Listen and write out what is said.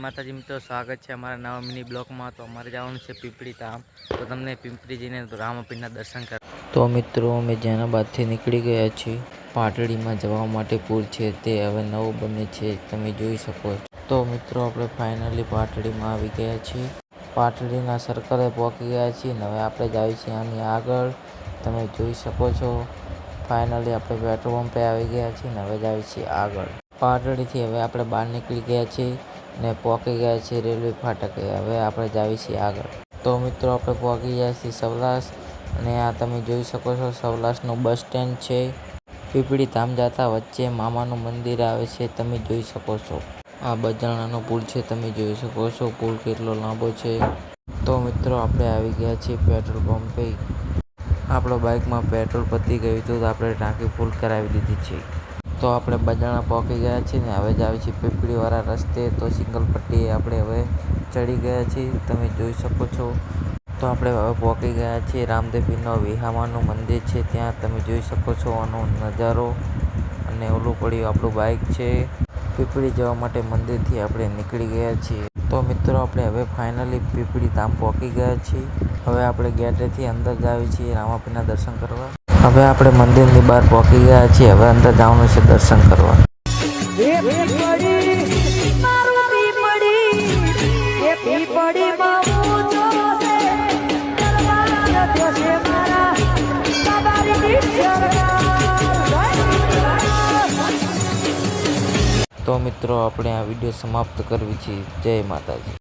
માતાજી મિત્રો, સ્વાગત છે અમારા નવા મિની બ્લોકમાં। તો અમારે જવાનું છે પીપળી ધામ। તો તમને પીપળી જઈને રામાપીરના દર્શન કર। તો મિત્રો અમે જેનાબાદથી નીકળી ગયા છીએ। પાટડીમાં જવા માટે પુલ છે તે હવે નવો બને છે, તમે જોઈ શકો છો। તો મિત્રો આપણે ફાઇનલી પાટડીમાં આવી ગયા છીએ। પાટડીના સર્કલે પહોંચી ગયા છીએ ને હવે આપણે જઈએ છીએ આની આગળ, તમે જોઈ શકો છો। ફાઇનલી આપણે પેટ્રોલ પંપે આવી ગયા છીએ ને હવે જઈએ છીએ આગળ। પાટડીથી હવે આપણે બહાર નીકળી ગયા છીએ ને પહોંચી ગયા છીએ રેલવે ફાટકે। હવે આપણે જઈએ છીએ આગળ। તો મિત્રો આપણે પહોંચી ગયા છીએ સવલાસ, અને આ તમે જોઈ શકો છો સવલાસનું બસ સ્ટેન્ડ છે। પીપળી ધામ જતા વચ્ચે મામાનું મંદિર આવે છે, તમે જોઈ શકો છો। આ બજાણાનો પુલ છે, તમે જોઈ શકો છો પુલ કેટલો લાંબો છે। તો મિત્રો આપણે આવી ગયા છીએ પેટ્રોલ પંપે। આપણો બાઇકમાં પેટ્રોલ પતી ગયું હતું તો આપણે ટાંકી ફૂલ કરાવી દીધી છે। તો આપણે બજાણા પહોંચી ગયા છીએ ને હવે જઈએ છીએ પીપળીવાળા રસ્તે। તો સિંગલ પટ્ટીએ આપણે હવે ચડી ગયા છીએ, તમે જોઈ શકો છો। તો આપણે હવે પહોંચી ગયા છીએ રામદેવીનો વિહામાનું મંદિર છે ત્યાં, તમે જોઈ શકો છો આનો નજારો। અને ઓલું પડ્યું આપણું બાઇક છે। પીપળી જવા માટે મંદિરથી આપણે નીકળી ગયા છીએ। તો મિત્રો આપણે હવે ફાઇનલી પીપળી ધામ પહોંચી ગયા છીએ। હવે આપણે ગેટેથી અંદર જઈએ છીએ રામાપીરના દર્શન કરવા। હવે આપણે મંદિરની બહાર પહોંચી ગયા છીએ, હવે અંદર જવાનું છે દર્શન કરવા। તો મિત્રો આપણે આ વિડીયો સમાપ્ત કરવી છે। જય માતાજી।